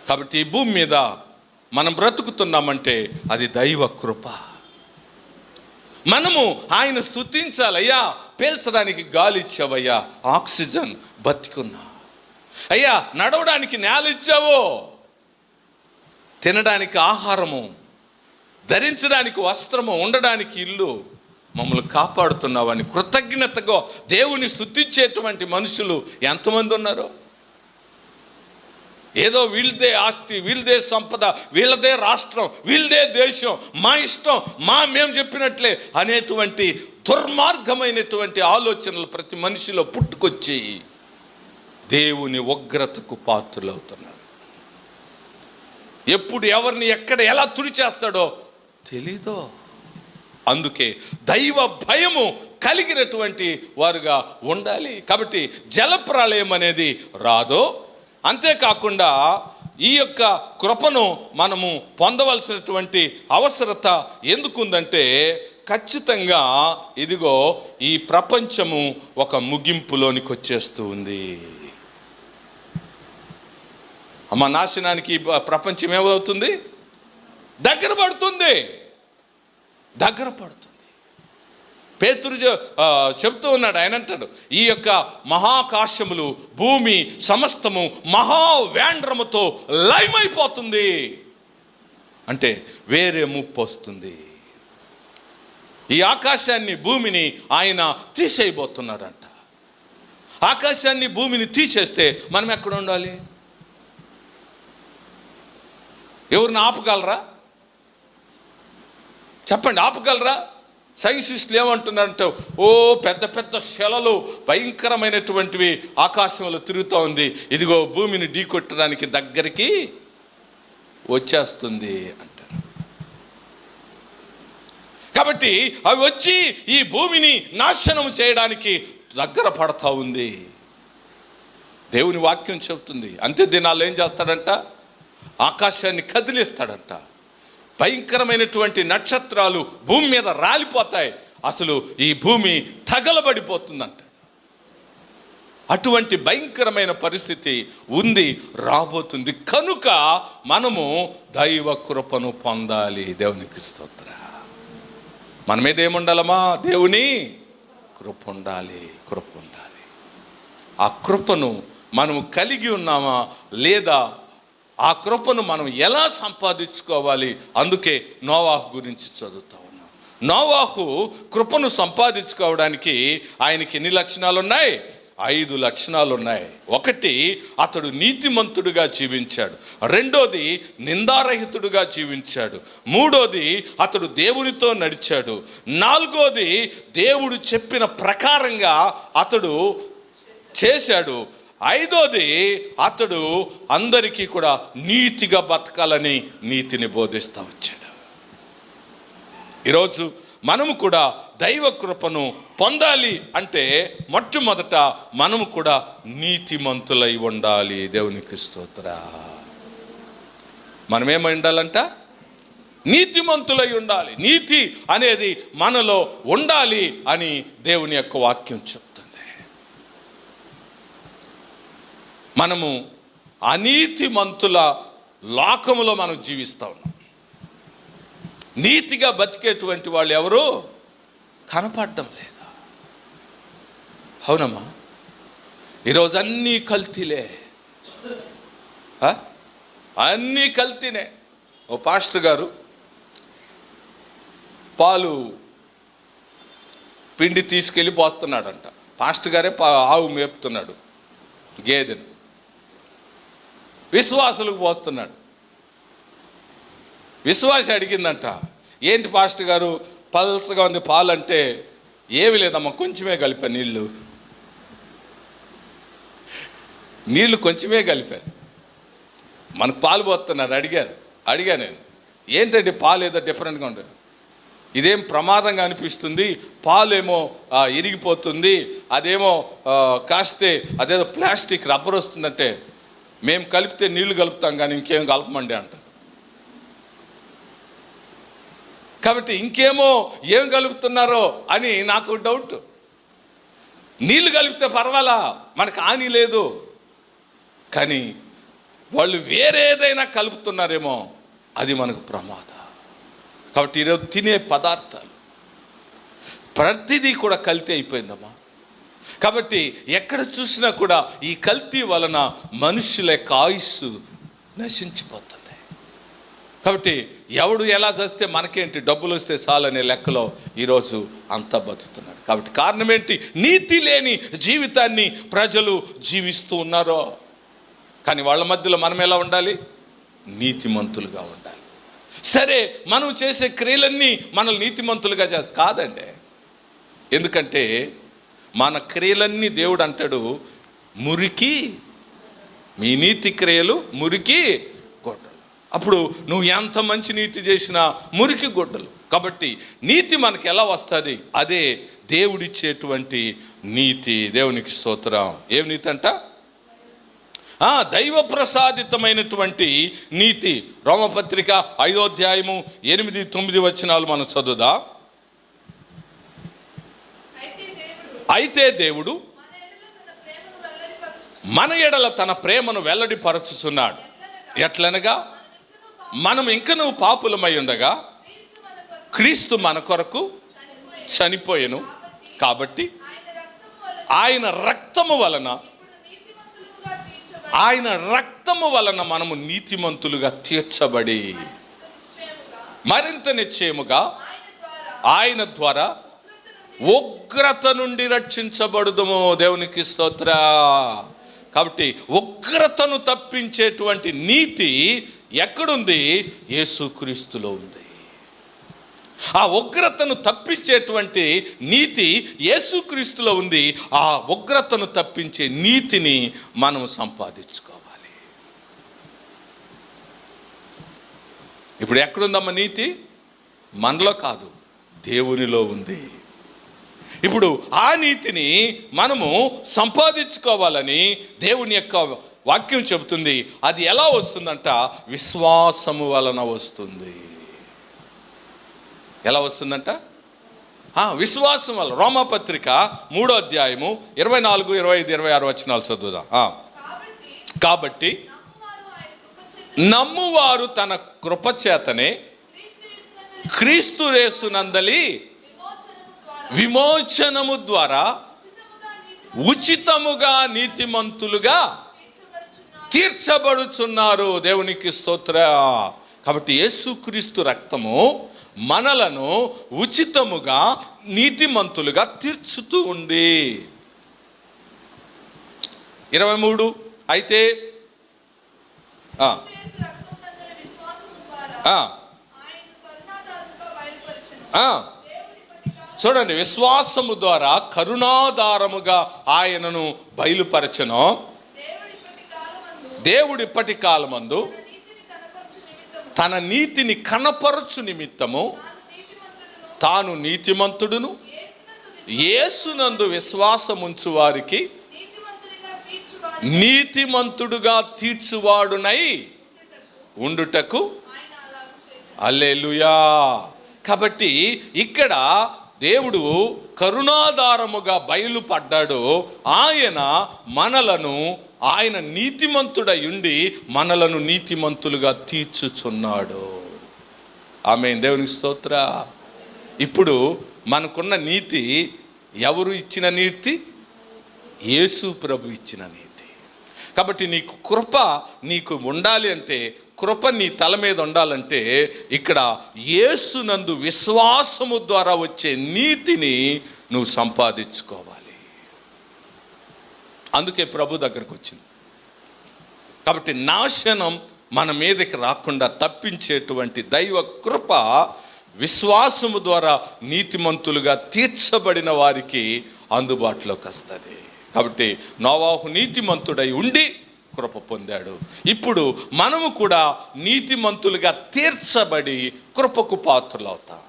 కాబట్టి ఈ భూమి మీద మనం బ్రతుకుతున్నామంటే అది దైవ కృప. మనము ఆయన స్తుతించాలయ్యా, పీల్చడానికి గాలి ఇచ్చావయ్యా, ఆక్సిజన్, బతికున్నా. అయ్యా నడవడానికి నేల ఇచ్చావో, తినడానికి ఆహారము, ధరించడానికి వస్త్రము, ఉండడానికి ఇల్లు, మమ్మల్ని కాపాడుతున్నావని కృతజ్ఞతగా దేవుని స్తుతించేటువంటి మనుషులు ఎంతమంది ఉన్నారు? ఏదో వీళ్ళదే ఆస్తి, వీళ్ళదే సంపద, వీళ్ళదే రాష్ట్రం, వీళ్ళదే దేశం, మా ఇష్టం, మేము చెప్పినట్లే అనేటువంటి దుర్మార్గమైనటువంటి ఆలోచనలు ప్రతి మనిషిలో పుట్టుకొచ్చి దేవుని ఉగ్రతకు పాత్రులవుతున్నారు. ఎప్పుడు ఎవరిని ఎక్కడ ఎలా తుడిచేస్తాడో తెలీదో. అందుకే దైవ భయము కలిగినటువంటి వారుగా ఉండాలి. కాబట్టి జలప్రళయం అనేది రాదో. అంతేకాకుండా ఈ యొక్క కృపను మనము పొందవలసినటువంటి అవసరత ఎందుకుందంటే, ఖచ్చితంగా ఇదిగో ఈ ప్రపంచము ఒక ముగింపులోనికి వచ్చేస్తూ ఉంది. నాశనానికి ప్రపంచం ఏమవుతుంది? దగ్గర పడుతుంది. పేతురు చెప్తూ ఉన్నాడు. ఆయన అంటాడు, ఈ యొక్క మహాకాశములు, భూమి సమస్తము మహావేండ్రముతో లయమైపోతుంది. అంటే వేరే ముప్పు వస్తుంది. ఈ ఆకాశాన్ని, భూమిని ఆయన తీసేయబోతున్నాడంట. ఆకాశాన్ని, భూమిని తీసేస్తే మనం ఎక్కడ ఉండాలి? ఎవరిని ఆపగలరా? చెప్పండి, ఆపగలరా? సైంటిస్టులు ఏమంటున్నారంటే, పెద్ద పెద్ద శిలలు భయంకరమైనటువంటివి ఆకాశంలో తిరుగుతూ ఉంది, ఇదిగో భూమిని ఢీకొట్టడానికి దగ్గరికి వచ్చేస్తుంది అంటారు. కాబట్టి అవి వచ్చి ఈ భూమిని నాశనం చేయడానికి దగ్గర పడతా ఉంది. దేవుని వాక్యం చెబుతుంది. అంత్య దినాల్లో ఏం చేస్తాడంట? ఆకాశాన్ని కదిలిస్తాడంట. భయంకరమైనటువంటి నక్షత్రాలు భూమి మీద రాలిపోతాయి. అసలు ఈ భూమి తగలబడిపోతుందంట. అటువంటి భయంకరమైన పరిస్థితి ఉంది, రాబోతుంది. కనుక మనము దైవ కృపను పొందాలి. దేవునికి స్తోత్రం. మన మీద ఏముండాలమ్మా? దేవుని కృప ఉండాలి. ఆ కృపను మనము కలిగి ఉన్నామా లేదా? ఆ కృపను మనం ఎలా సంపాదించుకోవాలి? అందుకే నోవాహు గురించి చదువుతా ఉన్నాం. నోవాహు కృపను సంపాదించుకోవడానికి ఆయనకి ఎన్ని లక్షణాలు ఉన్నాయి? 5 లక్షణాలు ఉన్నాయి. ఒకటి, అతడు నీతిమంతుడుగా జీవించాడు. రెండోది, నిందారహితుడుగా జీవించాడు. మూడోది, అతడు దేవునితో నడిచాడు. నాలుగోది, దేవుడు చెప్పిన ప్రకారంగా అతడు చేశాడు. ఐదోది, అతడు అందరికీ కూడా నీతిగా బతకాలని నీతిని బోధిస్తూ వచ్చాడు. ఈరోజు మనము కూడా దైవ కృపను పొందాలి అంటే మొట్టమొదట మనము కూడా నీతిమంతులై ఉండాలి. దేవునికి స్తోత్రం. మనమేమై ఉండాలంట? నీతిమంతులై ఉండాలి. నీతి అనేది మనలో ఉండాలి అని దేవుని యొక్క వాక్యం చెప్తుంది. మనము అనీతిమంతుల లోకములో మనం జీవిస్తూ ఉన్నాం. నీతిగా బతికేటువంటి వాళ్ళు ఎవరు కనపడడం లేదు. అవునమ్మా? ఈరోజు అన్నీ కల్తీలే, అన్నీ కల్తీనే. ఓ పాస్టర్ గారు పాలు పిండి తీసుకెళ్ళి పోస్తున్నాడంట. పాస్టర్ గారే ఆవు మేపుతున్నాడు, గేదెను విశ్వాసులకు పోస్తున్నాడు. విశ్వాసి అడిగిందంట, ఏంటి పాస్టర్ గారు పల్సగా ఉంది పాలు అంటే, ఏమి లేదమ్మా, కొంచెమే కలిపా, నీళ్ళు కొంచెమే కలిపాను. మనకు పాలు పోతున్నారు. అడిగా నేను, ఏంటంటే పాలు ఏదో డిఫరెంట్గా ఉండదు, ఇదేం ప్రమాదంగా అనిపిస్తుంది, పాలేమో ఇరిగిపోతుంది, అదేమో కాస్తే అదేదో ప్లాస్టిక్ రబ్బర్ వస్తుందంటే, మేము కలిపితే నీళ్లు కలుపుతాం కానీ ఇంకేం కలపమండి అంటారు. కాబట్టి ఇంకేమో ఏం కలుపుతున్నారో అని నాకు డౌట్. నీళ్లు కలిపితే పర్వాలా, మనకు హాని లేదు. కానీ వాళ్ళు వేరేదైనా కలుపుతున్నారేమో, అది మనకు ప్రమాదం. కాబట్టి ఈరోజు తినే పదార్థాలు ప్రతిదీ కూడా కల్తీ అయిపోయిందమ్మా. కాబట్టి ఎక్కడ చూసినా కూడా ఈ కల్తీ వలన మనుషుల యొక్క ఆయుస్సు నశించిపోతుంది. కాబట్టి ఎవడు ఎలా చేస్తే మనకేంటి, డబ్బులు వస్తే చాలనే లెక్కలో ఈరోజు అంతా బతుకుతున్నారు. కాబట్టి కారణం ఏంటి? నీతి లేని జీవితాన్ని ప్రజలు జీవిస్తూ ఉన్నారో. కానీ వాళ్ళ మధ్యలో మనం ఎలా ఉండాలి? నీతిమంతులుగా ఉండాలి. సరే, మనం చేసే క్రియలన్నీ మనల్ని నీతిమంతులుగా కాదండి. ఎందుకంటే మన క్రియలన్నీ దేవుడు అంటాడు మురికి, మీ నీతి క్రియలు మురికి గొడ్డలు. అప్పుడు నువ్వు ఎంత మంచి నీతి చేసినా మురికి గొడ్డలు. కాబట్టి నీతి మనకి ఎలా వస్తుంది? అదే దేవుడిచ్చేటువంటి నీతి. దేవునికి స్తోత్రం. ఏం నీతి అంట? దైవ ప్రసాదితమైనటువంటి నీతి. రోమపత్రిక 5వ అధ్యాయము 8-9 వచనాలు మనం చదువుదా. అయితే దేవుడు మన ఎడల తన ప్రేమను వెల్లడిపరచుచున్నాడు. ఎట్లనగా మనం ఇంకనూ పాపులమై ఉండగా క్రీస్తు మన కొరకు చనిపోయెను. కాబట్టి ఆయన రక్తము వలన మనము నీతిమంతులుగా తీర్చబడి మరింత నిశ్చయముగా ఆయన ద్వారా ఉగ్రత నుండి రక్షించబడుదుము. దేవునికి స్తోత్ర. కాబట్టి ఉగ్రతను తప్పించేటువంటి నీతి ఎక్కడుంది? యేసుక్రీస్తులో ఉంది. ఆ ఉగ్రతను తప్పించేటువంటి నీతి యేసుక్రీస్తులో ఉంది. ఆ ఉగ్రతను తప్పించే నీతిని మనం సంపాదించుకోవాలి. ఇప్పుడు ఎక్కడుందమ్మా నీతి? మనలో కాదు, దేవునిలో ఉంది. ఇప్పుడు ఆ నీతిని మనము సంపాదించుకోవాలని దేవుని యొక్క వాక్యం చెబుతుంది. అది ఎలా వస్తుందంట? విశ్వాసము వలన వస్తుంది. ఎలా వస్తుందంట? విశ్వాసం వల్ల. రోమపత్రిక 3వ అధ్యాయము 24, 25, 26 వచనాలు చదువుదాం. కాబట్టి నమ్మువారు తన కృపచేతనే క్రీస్తు యేసునందలి విమోచనము ద్వారా ఉచితముగా నీతిమంతులుగా తీర్చబడుచున్నారు. దేవునికి స్తోత్ర. కాబట్టి యేసుక్రీస్తు రక్తము మనలను ఉచితముగా నీతిమంతులుగా తీర్చుతూ ఉంది. 23 అయితే చూడండి, విశ్వాసము ద్వారా కరుణాధారముగా ఆయనను బయలుపరచను. దేవుడిప్పటి కాలమందు తన నీతిని కనపరచు నిమిత్తము తాను నీతిమంతుడును యేసునందు విశ్వాసముంచు వారికి నీతిమంతుడుగా తీర్చువాడునై ఉండుటకు. హల్లెలూయా. కాబట్టి ఇక్కడ దేవుడు కరుణాధారముగా బయలుపడ్డాడు. ఆయన నీతిమంతుడై ఉండి మనలను నీతిమంతులుగా తీర్చుచున్నాడు. ఆమేన్. దేవునికి స్తోత్ర. ఇప్పుడు మనకున్న నీతి ఎవరు ఇచ్చిన నీతి? యేసు ప్రభు ఇచ్చిన నీతి. కాబట్టి నీకు కృప నీకు ఉండాలి అంటే, కృప నీ తల మీద ఉండాలంటే ఇక్కడ యేసునందు విశ్వాసము ద్వారా వచ్చే నీతిని నువ్వు సంపాదించుకోవాలి. అందుకే ప్రభు దగ్గరకు వచ్చింది. కాబట్టి నాశనం మన మీదకి రాకుండా తప్పించేటువంటి దైవ కృప విశ్వాసము ద్వారా నీతిమంతులుగా తీర్చబడిన వారికి అందుబాటులోకి వస్తుంది. కాబట్టి నోవాహు నీతిమంతుడై ఉండి కృప పొందాడు. ఇప్పుడు మనము కూడా నీతిమంతులుగా తీర్చబడి కృపకు పాత్రులవుతాం.